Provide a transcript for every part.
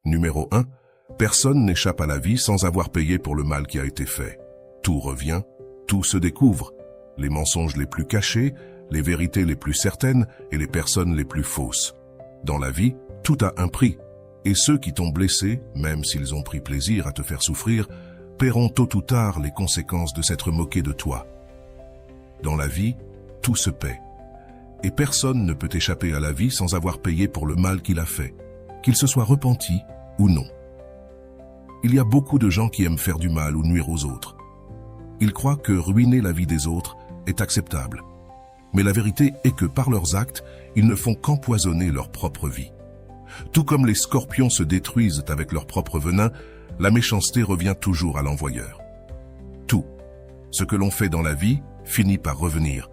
Numéro 1. Personne n'échappe à la vie sans avoir payé pour le mal qui a été fait. Tout revient, tout se découvre. Les mensonges les plus cachés, les vérités les plus certaines et les personnes les plus fausses. Dans la vie, tout a un prix. Et ceux qui t'ont blessé, même s'ils ont pris plaisir à te faire souffrir, paieront tôt ou tard les conséquences de s'être moqués de toi. Dans la vie, tout se paie. Et personne ne peut échapper à la vie sans avoir payé pour le mal qu'il a fait, qu'il se soit repenti ou non. Il y a beaucoup de gens qui aiment faire du mal ou nuire aux autres. Ils croient que ruiner la vie des autres est acceptable. Mais la vérité est que par leurs actes, ils ne font qu'empoisonner leur propre vie. Tout comme les scorpions se détruisent avec leur propre venin, la méchanceté revient toujours à l'envoyeur. Tout, ce que l'on fait dans la vie, finit par revenir.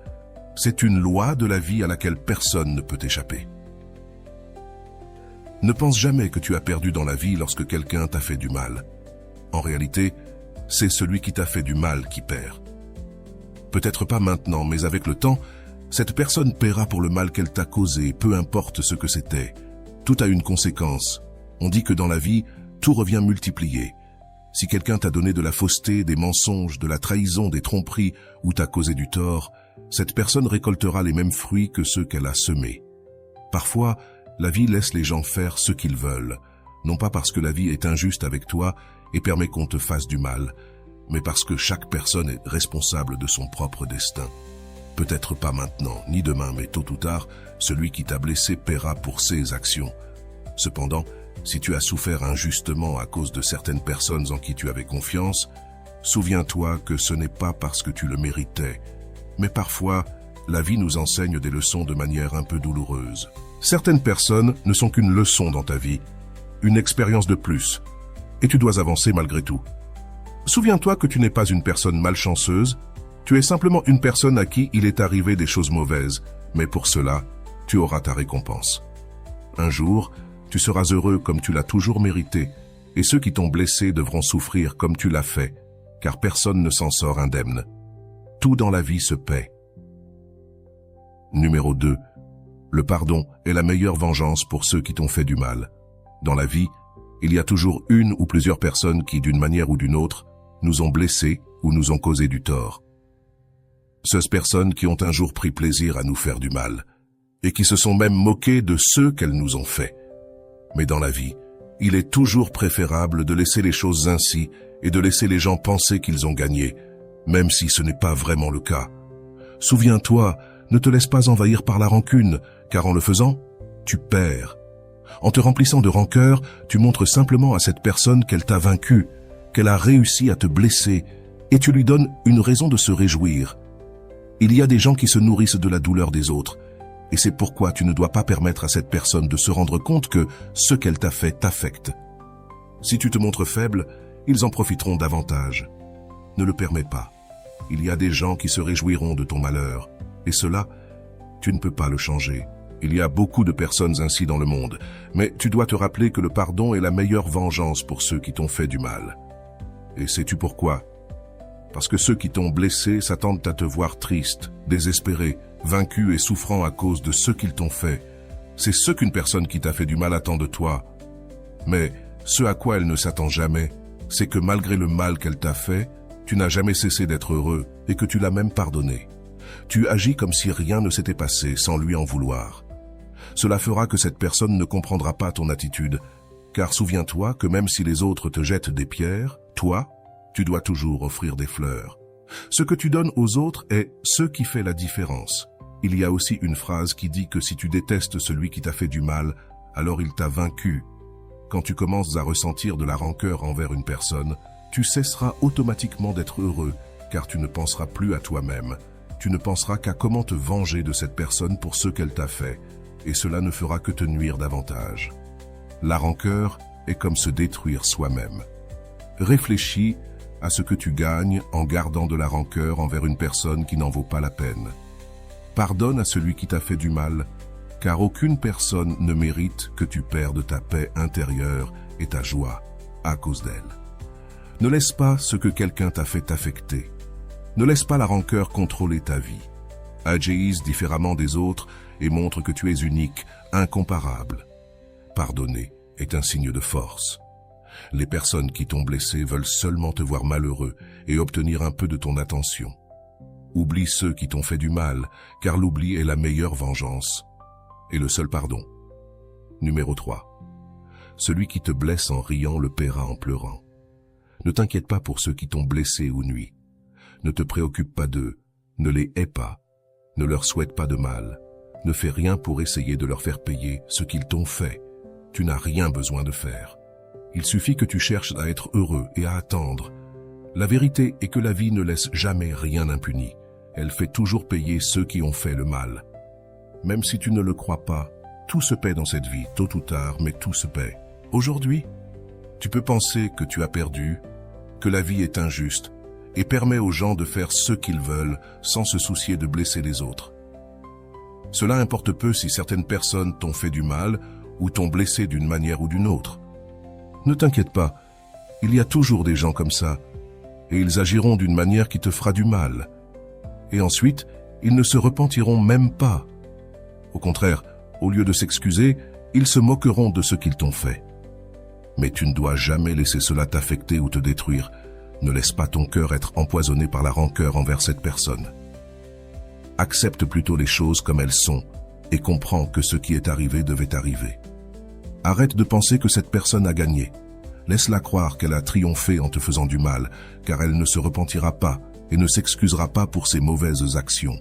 C'est une loi de la vie à laquelle personne ne peut échapper. Ne pense jamais que tu as perdu dans la vie lorsque quelqu'un t'a fait du mal. En réalité, c'est celui qui t'a fait du mal qui perd. Peut-être pas maintenant, mais avec le temps, cette personne paiera pour le mal qu'elle t'a causé, peu importe ce que c'était. Tout a une conséquence. On dit que dans la vie, tout revient multiplié. Si quelqu'un t'a donné de la fausseté, des mensonges, de la trahison, des tromperies ou t'a causé du tort, cette personne récoltera les mêmes fruits que ceux qu'elle a semés. Parfois, la vie laisse les gens faire ce qu'ils veulent, non pas parce que la vie est injuste avec toi et permet qu'on te fasse du mal, mais parce que chaque personne est responsable de son propre destin. Peut-être pas maintenant, ni demain, mais tôt ou tard, celui qui t'a blessé paiera pour ses actions. Cependant, si tu as souffert injustement à cause de certaines personnes en qui tu avais confiance, souviens-toi que ce n'est pas parce que tu le méritais, mais parfois, la vie nous enseigne des leçons de manière un peu douloureuse. Certaines personnes ne sont qu'une leçon dans ta vie, une expérience de plus, et tu dois avancer malgré tout. Souviens-toi que tu n'es pas une personne malchanceuse, tu es simplement une personne à qui il est arrivé des choses mauvaises, mais pour cela, tu auras ta récompense. Un jour, tu seras heureux comme tu l'as toujours mérité, et ceux qui t'ont blessé devront souffrir comme tu l'as fait, car personne ne s'en sort indemne. Tout dans la vie se paie. Numéro 2. Le pardon est la meilleure vengeance pour ceux qui t'ont fait du mal. Dans la vie, il y a toujours une ou plusieurs personnes qui, d'une manière ou d'une autre, nous ont blessés ou nous ont causé du tort. Ces personnes qui ont un jour pris plaisir à nous faire du mal, et qui se sont même moquées de ceux qu'elles nous ont fait. Mais dans la vie, il est toujours préférable de laisser les choses ainsi et de laisser les gens penser qu'ils ont gagné, même si ce n'est pas vraiment le cas. Souviens-toi, ne te laisse pas envahir par la rancune, car en le faisant, tu perds. En te remplissant de rancœur, tu montres simplement à cette personne qu'elle t'a vaincu, qu'elle a réussi à te blesser, et tu lui donnes une raison de se réjouir. Il y a des gens qui se nourrissent de la douleur des autres, et c'est pourquoi tu ne dois pas permettre à cette personne de se rendre compte que ce qu'elle t'a fait t'affecte. Si tu te montres faible, ils en profiteront davantage. Ne le permets pas. Il y a des gens qui se réjouiront de ton malheur, et cela, tu ne peux pas le changer. Il y a beaucoup de personnes ainsi dans le monde, mais tu dois te rappeler que le pardon est la meilleure vengeance pour ceux qui t'ont fait du mal. Et sais-tu pourquoi? Parce que ceux qui t'ont blessé s'attendent à te voir triste, désespéré, vaincu et souffrant à cause de ce qu'ils t'ont fait. C'est ce qu'une personne qui t'a fait du mal attend de toi. Mais ce à quoi elle ne s'attend jamais, c'est que malgré le mal qu'elle t'a fait, tu n'as jamais cessé d'être heureux et que tu l'as même pardonné. Tu agis comme si rien ne s'était passé sans lui en vouloir. Cela fera que cette personne ne comprendra pas ton attitude, car souviens-toi que même si les autres te jettent des pierres, toi, tu dois toujours offrir des fleurs. Ce que tu donnes aux autres est ce qui fait la différence. Il y a aussi une phrase qui dit que si tu détestes celui qui t'a fait du mal, alors il t'a vaincu. Quand tu commences à ressentir de la rancœur envers une personne, tu cesseras automatiquement d'être heureux, car tu ne penseras plus à toi-même. Tu ne penseras qu'à comment te venger de cette personne pour ce qu'elle t'a fait, et cela ne fera que te nuire davantage. La rancœur est comme se détruire soi-même. Réfléchis à ce que tu gagnes en gardant de la rancœur envers une personne qui n'en vaut pas la peine. Pardonne à celui qui t'a fait du mal, car aucune personne ne mérite que tu perdes ta paix intérieure et ta joie à cause d'elle. Ne laisse pas ce que quelqu'un t'a fait t'affecter. Ne laisse pas la rancœur contrôler ta vie. Agis différemment des autres et montre que tu es unique, incomparable. Pardonner est un signe de force. Les personnes qui t'ont blessé veulent seulement te voir malheureux et obtenir un peu de ton attention. Oublie ceux qui t'ont fait du mal, car l'oubli est la meilleure vengeance et le seul pardon. Numéro 3. Celui qui te blesse en riant le paiera en pleurant. Ne t'inquiète pas pour ceux qui t'ont blessé ou nui. Ne te préoccupe pas d'eux, ne les hais pas, ne leur souhaite pas de mal. Ne fais rien pour essayer de leur faire payer ce qu'ils t'ont fait. Tu n'as rien besoin de faire. Il suffit que tu cherches à être heureux et à attendre. La vérité est que la vie ne laisse jamais rien impuni. Elle fait toujours payer ceux qui ont fait le mal. Même si tu ne le crois pas, tout se paie dans cette vie, tôt ou tard, mais tout se paie. Aujourd'hui, tu peux penser que tu as perdu, que la vie est injuste, et permet aux gens de faire ce qu'ils veulent sans se soucier de blesser les autres. Cela importe peu si certaines personnes t'ont fait du mal ou t'ont blessé d'une manière ou d'une autre. Ne t'inquiète pas, il y a toujours des gens comme ça, et ils agiront d'une manière qui te fera du mal. Et ensuite, ils ne se repentiront même pas. Au contraire, au lieu de s'excuser, ils se moqueront de ce qu'ils t'ont fait. Mais tu ne dois jamais laisser cela t'affecter ou te détruire. Ne laisse pas ton cœur être empoisonné par la rancœur envers cette personne. Accepte plutôt les choses comme elles sont et comprends que ce qui est arrivé devait arriver. Arrête de penser que cette personne a gagné. Laisse-la croire qu'elle a triomphé en te faisant du mal, car elle ne se repentira pas et ne s'excusera pas pour ses mauvaises actions.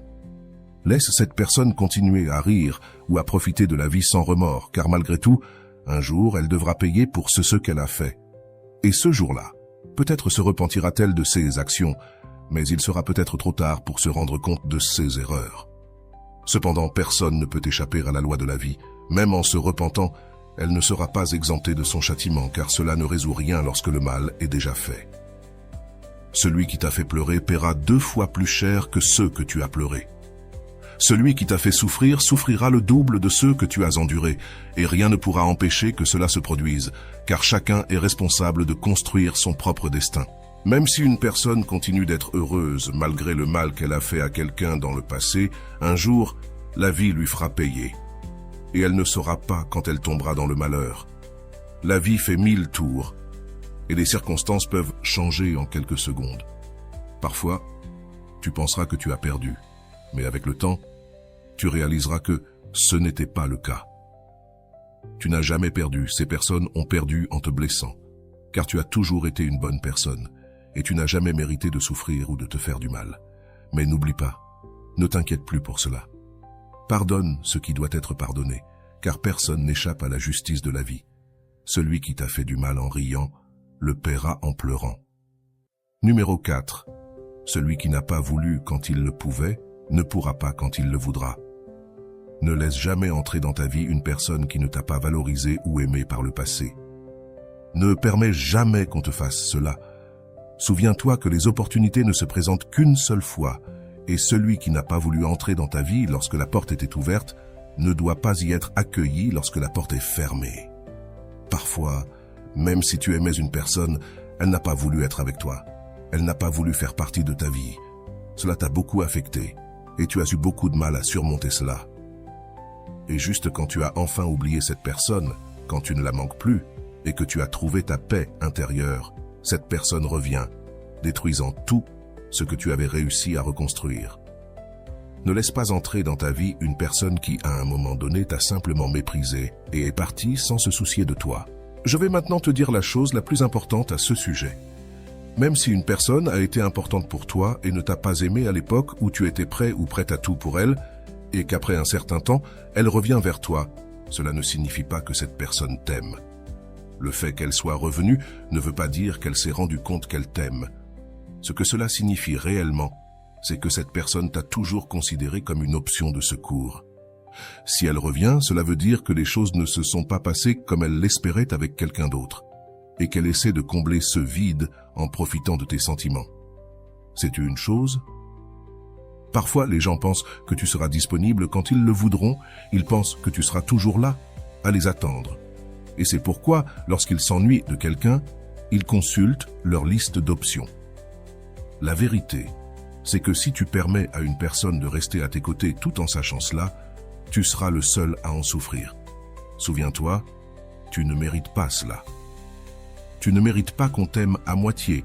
Laisse cette personne continuer à rire ou à profiter de la vie sans remords, car malgré tout, un jour, elle devra payer pour ce qu'elle a fait. Et ce jour-là, peut-être se repentira-t-elle de ses actions, mais il sera peut-être trop tard pour se rendre compte de ses erreurs. Cependant, personne ne peut échapper à la loi de la vie. Même en se repentant, elle ne sera pas exemptée de son châtiment, car cela ne résout rien lorsque le mal est déjà fait. Celui qui t'a fait pleurer paiera 2 fois plus cher que ceux que tu as pleurés. Celui qui t'a fait souffrir souffrira le double de ceux que tu as endurés, et rien ne pourra empêcher que cela se produise, car chacun est responsable de construire son propre destin. Même si une personne continue d'être heureuse malgré le mal qu'elle a fait à quelqu'un dans le passé, un jour, la vie lui fera payer. Et elle ne saura pas quand elle tombera dans le malheur. La vie fait 1000 tours, et les circonstances peuvent changer en quelques secondes. Parfois, tu penseras que tu as perdu, mais avec le temps, tu réaliseras que ce n'était pas le cas. Tu n'as jamais perdu, ces personnes ont perdu en te blessant, car tu as toujours été une bonne personne, et tu n'as jamais mérité de souffrir ou de te faire du mal. Mais n'oublie pas, ne t'inquiète plus pour cela. Pardonne ce qui doit être pardonné, car personne n'échappe à la justice de la vie. Celui qui t'a fait du mal en riant, le paiera en pleurant. Numéro 4. Celui qui n'a pas voulu quand il le pouvait, ne pourra pas quand il le voudra. Ne laisse jamais entrer dans ta vie une personne qui ne t'a pas valorisé ou aimé par le passé. Ne permets jamais qu'on te fasse cela. Souviens-toi que les opportunités ne se présentent qu'une seule fois, et celui qui n'a pas voulu entrer dans ta vie lorsque la porte était ouverte ne doit pas y être accueilli lorsque la porte est fermée. Parfois, même si tu aimais une personne, elle n'a pas voulu être avec toi. Elle n'a pas voulu faire partie de ta vie. Cela t'a beaucoup affecté, et tu as eu beaucoup de mal à surmonter cela. Et juste quand tu as enfin oublié cette personne, quand tu ne la manques plus, et que tu as trouvé ta paix intérieure, cette personne revient, détruisant tout ce que tu avais réussi à reconstruire. Ne laisse pas entrer dans ta vie une personne qui, à un moment donné, t'a simplement méprisé et est partie sans se soucier de toi. Je vais maintenant te dire la chose la plus importante à ce sujet. Même si une personne a été importante pour toi et ne t'a pas aimé à l'époque où tu étais prêt ou prête à tout pour elle, et qu'après un certain temps, elle revient vers toi, cela ne signifie pas que cette personne t'aime. Le fait qu'elle soit revenue ne veut pas dire qu'elle s'est rendue compte qu'elle t'aime. Ce que cela signifie réellement, c'est que cette personne t'a toujours considéré comme une option de secours. Si elle revient, cela veut dire que les choses ne se sont pas passées comme elle l'espérait avec quelqu'un d'autre, et qu'elle essaie de combler ce vide en profitant de tes sentiments. Sais-tu une chose? Parfois, les gens pensent que tu seras disponible quand ils le voudront, ils pensent que tu seras toujours là, à les attendre. Et c'est pourquoi, lorsqu'ils s'ennuient de quelqu'un, ils consultent leur liste d'options. La vérité, c'est que si tu permets à une personne de rester à tes côtés tout en sachant cela, tu seras le seul à en souffrir. Souviens-toi, tu ne mérites pas cela. Tu ne mérites pas qu'on t'aime à moitié,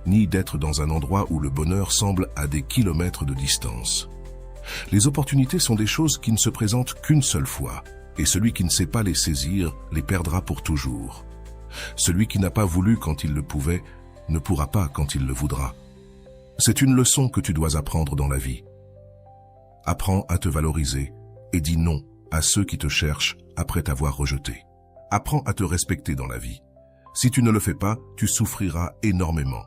ni d'être dans un endroit où le bonheur semble à des kilomètres de distance. Les opportunités sont des choses qui ne se présentent qu'une seule fois, et celui qui ne sait pas les saisir les perdra pour toujours. Celui qui n'a pas voulu quand il le pouvait ne pourra pas quand il le voudra. C'est une leçon que tu dois apprendre dans la vie. Apprends à te valoriser et dis non à ceux qui te cherchent après t'avoir rejeté. Apprends à te respecter dans la vie. Si tu ne le fais pas, tu souffriras énormément.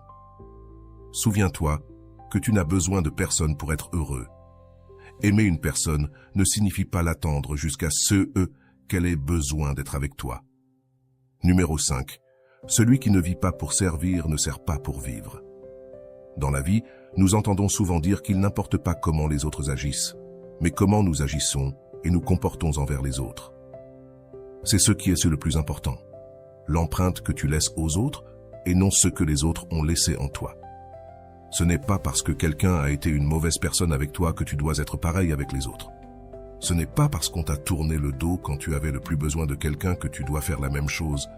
Souviens-toi que tu n'as besoin de personne pour être heureux. Aimer une personne ne signifie pas l'attendre jusqu'à ce qu'elle ait besoin d'être avec toi. Numéro 5. Celui qui ne vit pas pour servir ne sert pas pour vivre. Dans la vie, nous entendons souvent dire qu'il n'importe pas comment les autres agissent, mais comment nous agissons et nous comportons envers les autres. C'est ce qui est le plus important. L'empreinte que tu laisses aux autres et non ce que les autres ont laissé en toi. Ce n'est pas parce que quelqu'un a été une mauvaise personne avec toi que tu dois être pareil avec les autres. Ce n'est pas parce qu'on t'a tourné le dos quand tu avais le plus besoin de quelqu'un que tu dois faire la même chose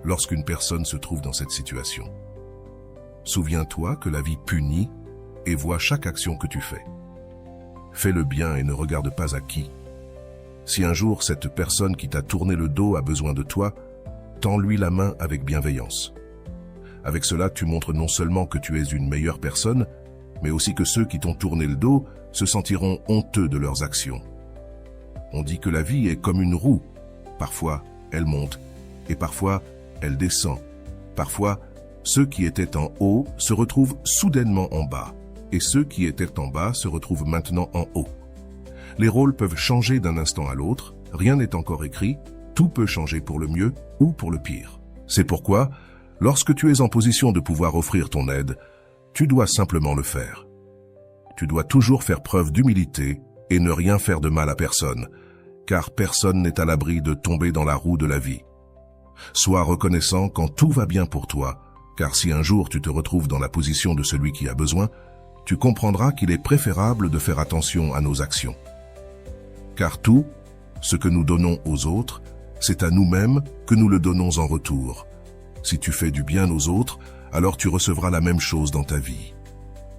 lorsqu'une personne se trouve dans cette situation. Souviens-toi que la vie punit et voit chaque action que tu fais. Fais le bien et ne regarde pas à qui. Si un jour cette personne qui t'a tourné le dos a besoin de toi, tends-lui la main avec bienveillance. Avec cela, tu montres non seulement que tu es une meilleure personne, mais aussi que ceux qui t'ont tourné le dos se sentiront honteux de leurs actions. On dit que la vie est comme une roue. Parfois, elle monte, et parfois, elle descend. Parfois, ceux qui étaient en haut se retrouvent soudainement en bas, et ceux qui étaient en bas se retrouvent maintenant en haut. Les rôles peuvent changer d'un instant à l'autre, rien n'est encore écrit, tout peut changer pour le mieux ou pour le pire. C'est pourquoi, lorsque tu es en position de pouvoir offrir ton aide, tu dois simplement le faire. Tu dois toujours faire preuve d'humilité et ne rien faire de mal à personne, car personne n'est à l'abri de tomber dans la roue de la vie. Sois reconnaissant quand tout va bien pour toi, car si un jour tu te retrouves dans la position de celui qui a besoin, tu comprendras qu'il est préférable de faire attention à nos actions. Car tout, ce que nous donnons aux autres, c'est à nous-mêmes que nous le donnons en retour. Si tu fais du bien aux autres, alors tu recevras la même chose dans ta vie.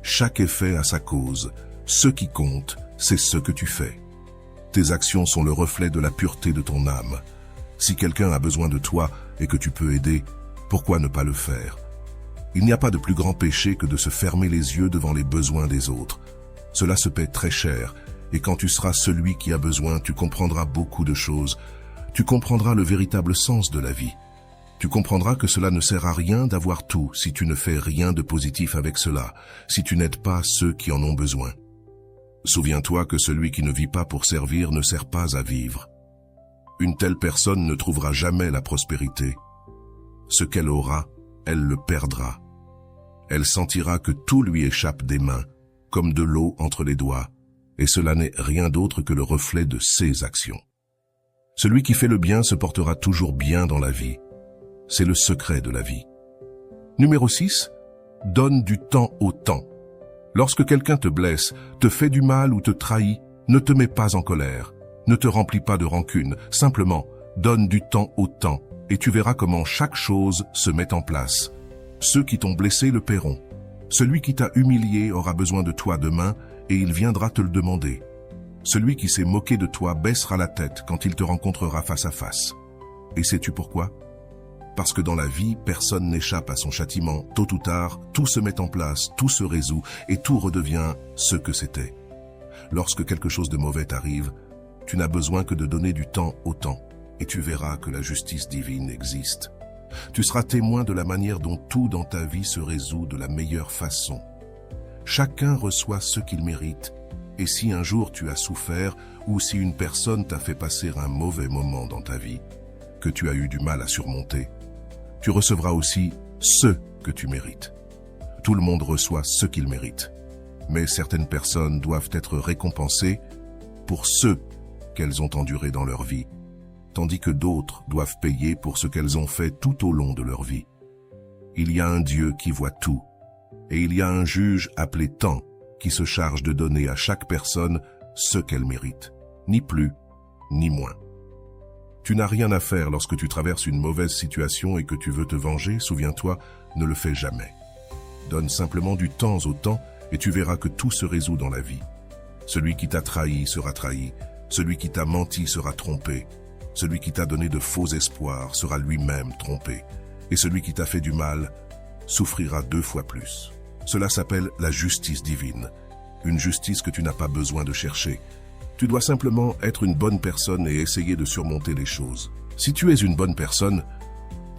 Chaque effet a sa cause. Ce qui compte, c'est ce que tu fais. Tes actions sont le reflet de la pureté de ton âme. Si quelqu'un a besoin de toi et que tu peux aider, pourquoi ne pas le faire? Il n'y a pas de plus grand péché que de se fermer les yeux devant les besoins des autres. Cela se paie très cher, et quand tu seras celui qui a besoin, tu comprendras beaucoup de choses. Tu comprendras le véritable sens de la vie. Tu comprendras que cela ne sert à rien d'avoir tout si tu ne fais rien de positif avec cela, si tu n'aides pas ceux qui en ont besoin. Souviens-toi que celui qui ne vit pas pour servir ne sert pas à vivre. Une telle personne ne trouvera jamais la prospérité. Ce qu'elle aura, elle le perdra. Elle sentira que tout lui échappe des mains, comme de l'eau entre les doigts, et cela n'est rien d'autre que le reflet de ses actions. Celui qui fait le bien se portera toujours bien dans la vie. C'est le secret de la vie. Numéro 6. Donne du temps au temps. Lorsque quelqu'un te blesse, te fait du mal ou te trahit, ne te mets pas en colère. Ne te remplis pas de rancune. Simplement, donne du temps au temps et tu verras comment chaque chose se met en place. Ceux qui t'ont blessé le paieront. Celui qui t'a humilié aura besoin de toi demain et il viendra te le demander. Celui qui s'est moqué de toi baissera la tête quand il te rencontrera face à face. Et sais-tu pourquoi? Parce que dans la vie, personne n'échappe à son châtiment. Tôt ou tard, tout se met en place, tout se résout et tout redevient ce que c'était. Lorsque quelque chose de mauvais t'arrive, tu n'as besoin que de donner du temps au temps et tu verras que la justice divine existe. Tu seras témoin de la manière dont tout dans ta vie se résout de la meilleure façon. Chacun reçoit ce qu'il mérite. Et si un jour tu as souffert ou si une personne t'a fait passer un mauvais moment dans ta vie, que tu as eu du mal à surmonter, tu recevras aussi ce que tu mérites. Tout le monde reçoit ce qu'il mérite. Mais certaines personnes doivent être récompensées pour ce qu'elles ont enduré dans leur vie, tandis que d'autres doivent payer pour ce qu'elles ont fait tout au long de leur vie. Il y a un Dieu qui voit tout, et il y a un juge appelé temps qui se charge de donner à chaque personne ce qu'elle mérite, ni plus, ni moins. Tu n'as rien à faire lorsque tu traverses une mauvaise situation et que tu veux te venger, souviens-toi, ne le fais jamais. Donne simplement du temps au temps et tu verras que tout se résout dans la vie. Celui qui t'a trahi sera trahi, celui qui t'a menti sera trompé, celui qui t'a donné de faux espoirs sera lui-même trompé, et celui qui t'a fait du mal souffrira 2 fois plus. Cela s'appelle la justice divine, une justice que tu n'as pas besoin de chercher. Tu dois simplement être une bonne personne et essayer de surmonter les choses. Si tu es une bonne personne,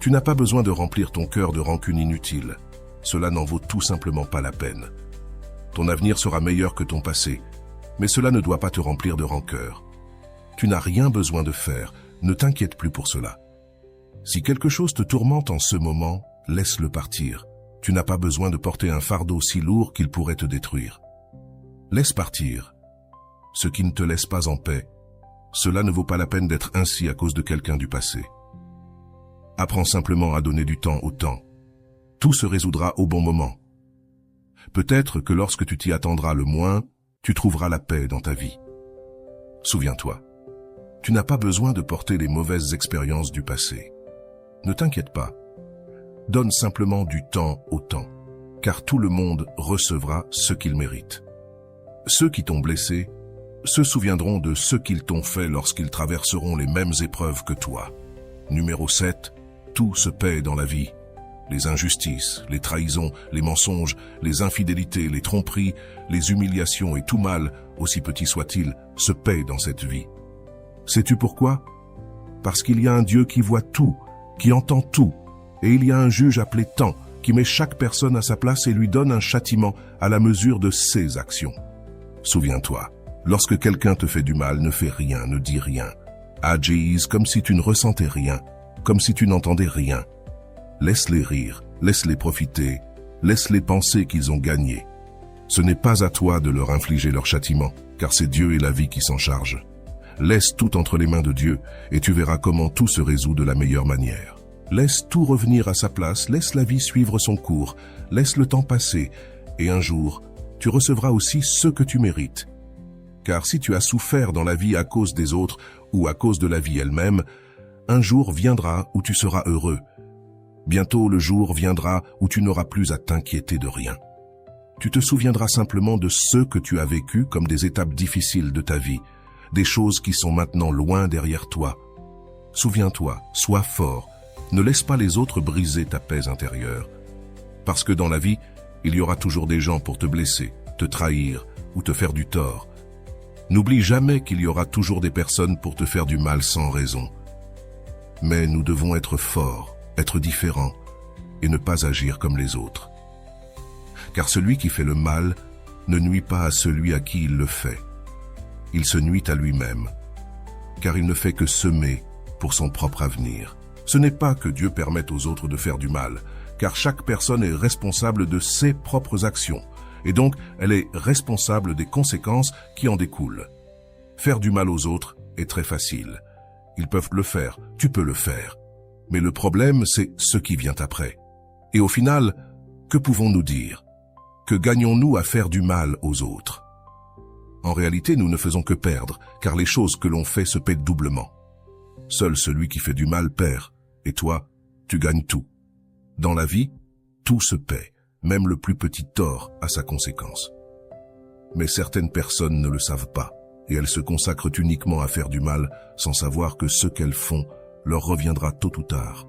tu n'as pas besoin de remplir ton cœur de rancune inutile. Cela n'en vaut tout simplement pas la peine. Ton avenir sera meilleur que ton passé, mais cela ne doit pas te remplir de rancœur. Tu n'as rien besoin de faire, ne t'inquiète plus pour cela. Si quelque chose te tourmente en ce moment, laisse-le partir. Tu n'as pas besoin de porter un fardeau si lourd qu'il pourrait te détruire. Laisse partir ce qui ne te laisse pas en paix. Cela ne vaut pas la peine d'être ainsi à cause de quelqu'un du passé. Apprends simplement à donner du temps au temps. Tout se résoudra au bon moment. Peut-être que lorsque tu t'y attendras le moins, tu trouveras la paix dans ta vie. Souviens-toi, tu n'as pas besoin de porter les mauvaises expériences du passé. Ne t'inquiète pas. Donne simplement du temps au temps, car tout le monde recevra ce qu'il mérite. Ceux qui t'ont blessé se souviendront de ce qu'ils t'ont fait lorsqu'ils traverseront les mêmes épreuves que toi. Numéro 7, tout se paie dans la vie. Les injustices, les trahisons, les mensonges, les infidélités, les tromperies, les humiliations et tout mal, aussi petit soit-il, se paient dans cette vie. Sais-tu pourquoi? Parce qu'il y a un Dieu qui voit tout, qui entend tout, et il y a un juge appelé Temps qui met chaque personne à sa place et lui donne un châtiment à la mesure de ses actions. Souviens-toi, lorsque quelqu'un te fait du mal, ne fais rien, ne dis rien. Agis comme si tu ne ressentais rien, comme si tu n'entendais rien. Laisse-les rire, laisse-les profiter, laisse-les penser qu'ils ont gagné. Ce n'est pas à toi de leur infliger leur châtiment, car c'est Dieu et la vie qui s'en chargent. Laisse tout entre les mains de Dieu, et tu verras comment tout se résout de la meilleure manière. Laisse tout revenir à sa place, laisse la vie suivre son cours, laisse le temps passer, et un jour, tu recevras aussi ce que tu mérites. Car si tu as souffert dans la vie à cause des autres ou à cause de la vie elle-même, un jour viendra où tu seras heureux. Bientôt le jour viendra où tu n'auras plus à t'inquiéter de rien. Tu te souviendras simplement de ce que tu as vécu comme des étapes difficiles de ta vie, des choses qui sont maintenant loin derrière toi. Souviens-toi, sois fort, ne laisse pas les autres briser ta paix intérieure. Parce que dans la vie, il y aura toujours des gens pour te blesser, te trahir ou te faire du tort. N'oublie jamais qu'il y aura toujours des personnes pour te faire du mal sans raison. Mais nous devons être forts, être différents et ne pas agir comme les autres. Car celui qui fait le mal ne nuit pas à celui à qui il le fait. Il se nuit à lui-même, car il ne fait que semer pour son propre avenir. Ce n'est pas que Dieu permette aux autres de faire du mal, car chaque personne est responsable de ses propres actions, et donc elle est responsable des conséquences qui en découlent. Faire du mal aux autres est très facile. Ils peuvent le faire, tu peux le faire. Mais le problème, c'est ce qui vient après. Et au final, que pouvons-nous dire? Que gagnons-nous à faire du mal aux autres? En réalité, nous ne faisons que perdre, car les choses que l'on fait se paient doublement. Seul celui qui fait du mal perd, et toi, tu gagnes tout. Dans la vie, tout se paie, même le plus petit tort a sa conséquence. Mais certaines personnes ne le savent pas, et elles se consacrent uniquement à faire du mal sans savoir que ce qu'elles font leur reviendra tôt ou tard.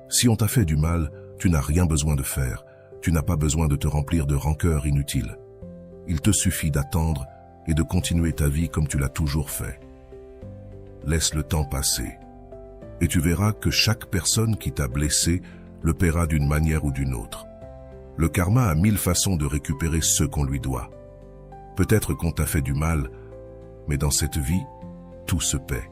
Si on t'a fait du mal, tu n'as rien besoin de faire, tu n'as pas besoin de te remplir de rancœur inutile. Il te suffit d'attendre et de continuer ta vie comme tu l'as toujours fait. Laisse le temps passer, et tu verras que chaque personne qui t'a blessé le paiera d'une manière ou d'une autre. Le karma a 1000 façons de récupérer ce qu'on lui doit. Peut-être qu'on t'a fait du mal, mais dans cette vie, tout se paie.